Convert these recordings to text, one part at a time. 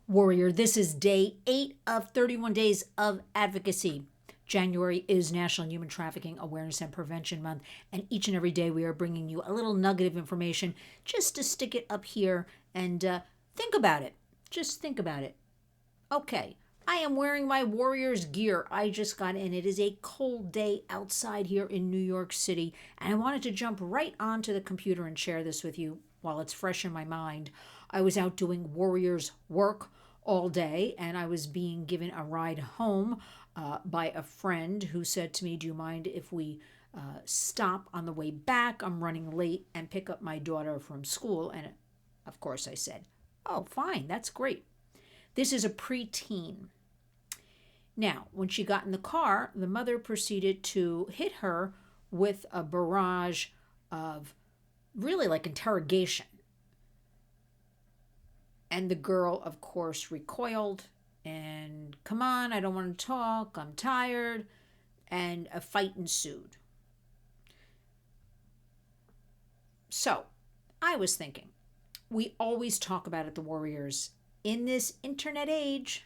Warrior. This is day 8 of 31 days of advocacy. January is National Human Trafficking Awareness and Prevention Month, and each and every day we are bringing you a little nugget of information just to stick it up here and think about it. Just think about it. Okay, I am wearing my Warriors gear. I just got in. It is a cold day outside here in New York City, and I wanted to jump right onto the computer and share this with you while it's fresh in my mind. I was out doing Warriors work all day, and I was being given a ride home by a friend who said to me, "Do you mind if we stop on the way back? I'm running late and pick up my daughter from school." And of course I said, "Oh, fine, that's great." This is a preteen. Now, when she got in the car, the mother proceeded to hit her with a barrage of really like interrogation. And the girl, of course, recoiled and, "Come on, I don't want to talk, I'm tired," and a fight ensued. So, I was thinking, we always talk about it, the Warriors, in this internet age,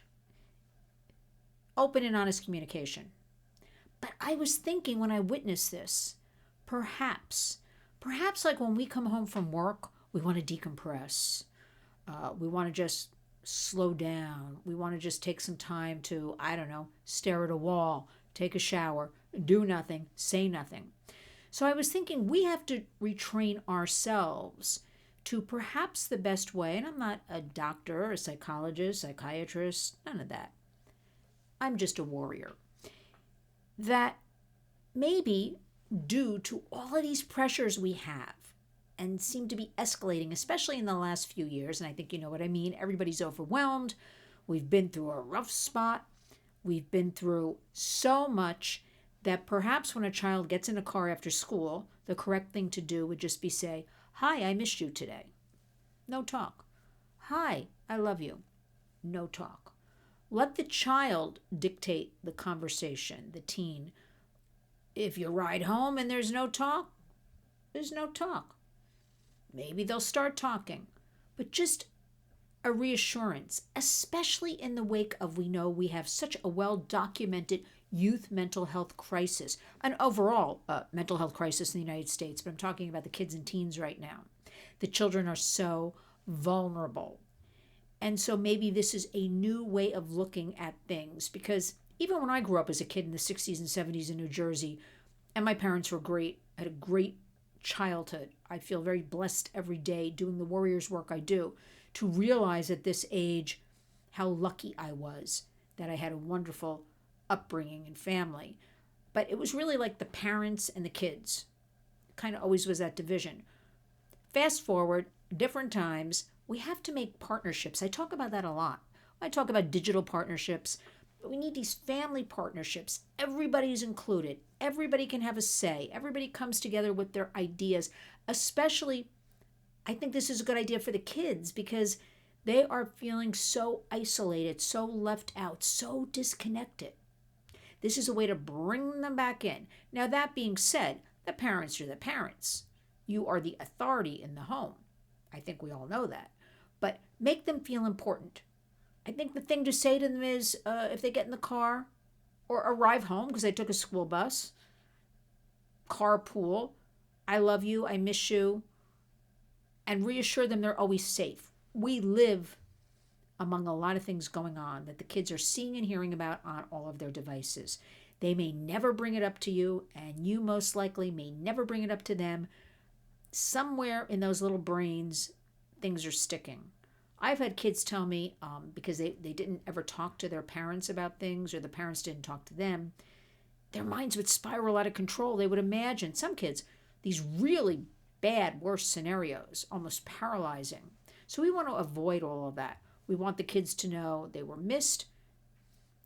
open and honest communication. But I was thinking when I witnessed this, perhaps like when we come home from work, we want to decompress. We want to just slow down. We want to just take some time to, I don't know, stare at a wall, take a shower, do nothing, say nothing. So I was thinking we have to retrain ourselves to perhaps the best way, and I'm not a doctor, a psychologist, psychiatrist, none of that. I'm just a warrior. That maybe due to all of these pressures we have and seem to be escalating, especially in the last few years, and I think you know what I mean, everybody's overwhelmed. We've been through a rough spot. We've been through so much that perhaps when a child gets in a car after school, the correct thing to do would just be say, "Hi, I missed you today." No talk. "Hi, I love you." No talk. Let the child dictate the conversation, the teen. If you ride home and there's no talk, there's no talk. Maybe they'll start talking, but just a reassurance, especially in the wake of we know we have such a well-documented youth mental health crisis, an overall mental health crisis in the United States, but I'm talking about the kids and teens right now. The children are so vulnerable. And so maybe this is a new way of looking at things, because even when I grew up as a kid in the 60s and 70s in New Jersey, and my parents were great, I had a great childhood. I feel very blessed every day doing the Warriors work I do to realize at this age how lucky I was that I had a wonderful upbringing and family. But it was really like the parents and the kids. Kind of always was that division. Fast forward, different times, we have to make partnerships. I talk about that a lot. I talk about digital partnerships, but we need these family partnerships. Everybody's included. Everybody can have a say. Everybody comes together with their ideas. Especially, I think this is a good idea for the kids because they are feeling so isolated, so left out, so disconnected. This is a way to bring them back in. Now, that being said, the parents are the parents. You are the authority in the home. I think we all know that. But make them feel important. I think the thing to say to them is if they get in the car or arrive home because they took a school bus, carpool, "I love you, I miss you," and reassure them they're always safe. We live among a lot of things going on that the kids are seeing and hearing about on all of their devices. They may never bring it up to you, and you most likely may never bring it up to them. Somewhere in those little brains, things are sticking. I've had kids tell me, because they didn't ever talk to their parents about things, or the parents didn't talk to them, their minds would spiral out of control. They would imagine, some kids, these really bad, worse scenarios, almost paralyzing. So we want to avoid all of that. We want the kids to know they were missed,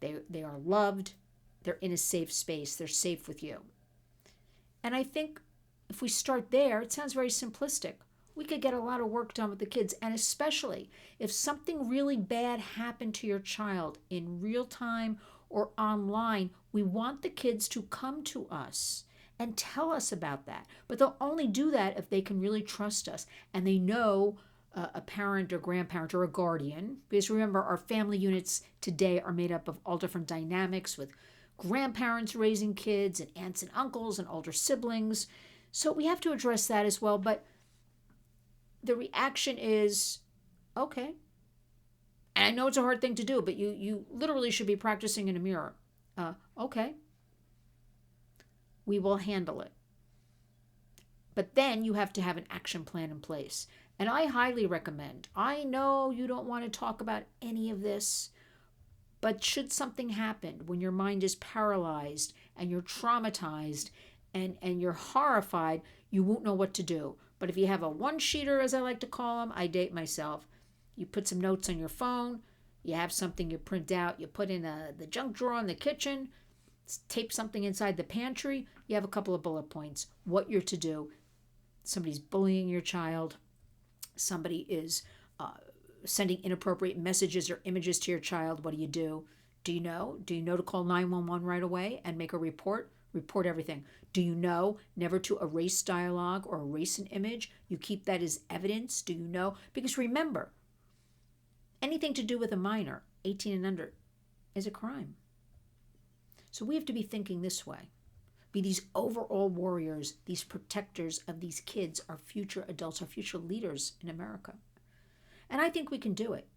they are loved, they're in a safe space, they're safe with you. And I think if we start there, it sounds very simplistic. We could get a lot of work done with the kids, and especially if something really bad happened to your child in real time or online, we want the kids to come to us and tell us about that. But they'll only do that if they can really trust us and they know a parent or grandparent or a guardian, because remember, our family units today are made up of all different dynamics with grandparents raising kids and aunts and uncles and older siblings. So we have to address that as well. But the reaction is, okay. And I know it's a hard thing to do, but you literally should be practicing in a mirror. Okay. We will handle it. But then you have to have an action plan in place. And I highly recommend, I know you don't want to talk about any of this, but should something happen when your mind is paralyzed and you're traumatized and you're horrified, you won't know what to do. But if you have a one-sheeter, as I like to call them, I date myself. You put some notes on your phone, you have something you print out, you put in the junk drawer in the kitchen, tape something inside the pantry, you have a couple of bullet points, what you're to do. Somebody's bullying your child, somebody is sending inappropriate messages or images to your child, what do you do? Do you know? Do you know to call 911 right away and make a report? Report everything. Do you know never to erase dialogue or erase an image? You keep that as evidence. Do you know? Because remember, anything to do with a minor, 18 and under, is a crime. So we have to be thinking this way. Be these overall warriors, these protectors of these kids, our future adults, our future leaders in America. And I think we can do it.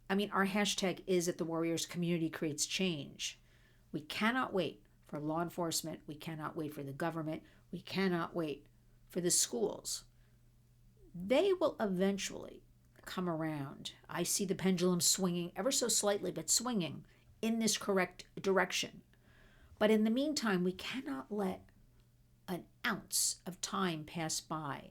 I mean, our hashtag is that the Warriors Community Creates Change. We cannot wait for law enforcement. We cannot wait for the government. We cannot wait for the schools. They will eventually come around. I see the pendulum swinging ever so slightly, but swinging in this correct direction. But in the meantime, we cannot let an ounce of time pass by.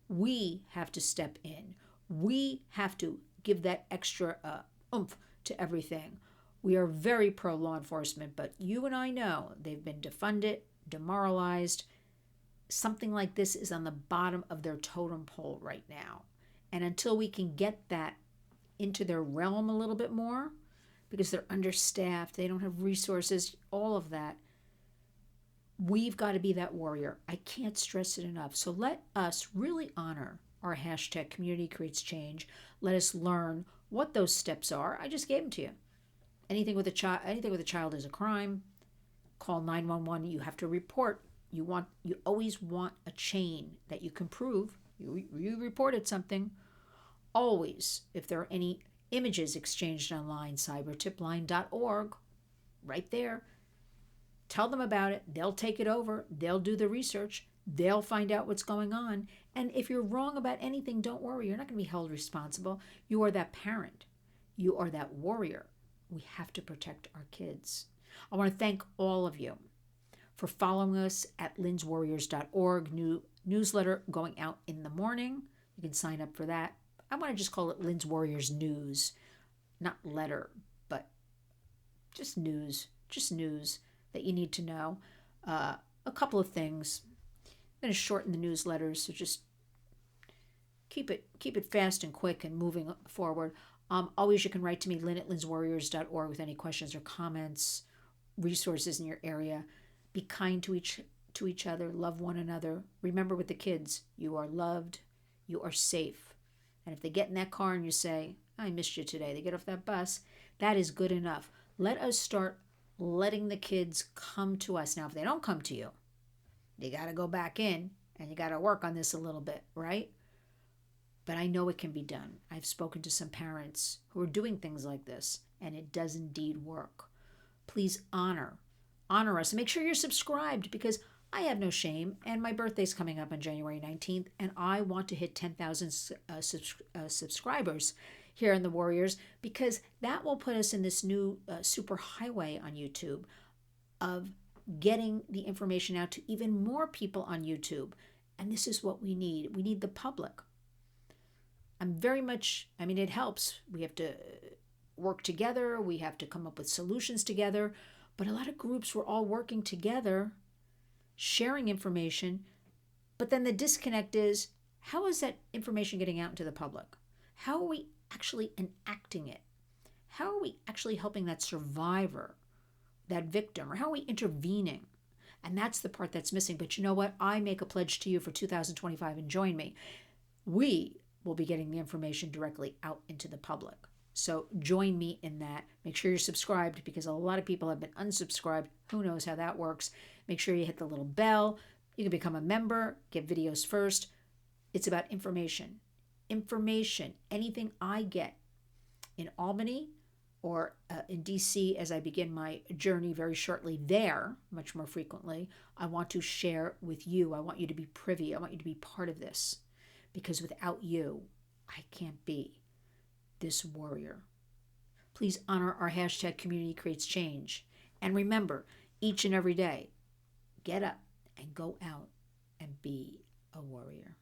We have to step in. We have to give that extra oomph to everything. We are very pro law enforcement, but you and I know they've been defunded, demoralized. Something like this is on the bottom of their totem pole right now. And until we can get that into their realm a little bit more, because they're understaffed, they don't have resources, all of that, we've got to be that warrior. I can't stress it enough. So let us really honor our hashtag Community Creates Change. Let us learn what those steps are. I just gave them to you. Anything with a child is a crime. Call 911. You have to report. You always want a chain that you can prove. You reported something. Always, if there are any images exchanged online, cybertipline.org, right there. Tell them about it. They'll take it over. They'll do the research. They'll find out what's going on. And if you're wrong about anything, don't worry. You're not going to be held responsible. You are that parent. You are that warrior. We have to protect our kids. I want to thank all of you for following us at lynswarriors.org. New newsletter going out in the morning. You can sign up for that. I want to just call it Lynn's Warriors News. Not letter, but just news. Just news that you need to know. A couple of things. I'm going to shorten the newsletters, so just keep it fast and quick and moving forward. Always you can write to me, Lynn at lynswarriors.org, with any questions or comments, resources in your area. Be kind to each other. Love one another. Remember with the kids, you are loved. You are safe. And if they get in that car and you say, I missed you today, they get off that bus, that is good enough. Let us start letting the kids come to us. Now, if they don't come to you, you got to go back in and you got to work on this a little bit, right? But I know it can be done. I've spoken to some parents who are doing things like this, and it does indeed work. Please honor us. Make sure you're subscribed, because I have no shame, and my birthday's coming up on January 19th, and I want to hit 10,000 subscribers here in the Warriors, because that will put us in this new super highway on YouTube of getting the information out to even more people on YouTube. And this is what we need. We need the public. It helps. We have to work together. We have to come up with solutions together. But a lot of groups were all working together, sharing information. But then the disconnect is, how is that information getting out into the public? How are we actually enacting it? How are we actually helping that survivor, that victim, or how are we intervening? And that's the part that's missing. But you know what? I make a pledge to you for 2025, and join me. We we'll be getting the information directly out into the public. So join me in that. Make sure you're subscribed, because a lot of people have been unsubscribed. Who knows how that works? Make sure you hit the little bell. You can become a member, get videos first. It's about information. Information. Anything I get in Albany or in DC as I begin my journey very shortly there, much more frequently, I want to share with you. I want you to be privy. I want you to be part of this, because without you, I can't be this warrior. Please honor our hashtag Community Creates Change. And remember, each and every day, get up and go out and be a warrior.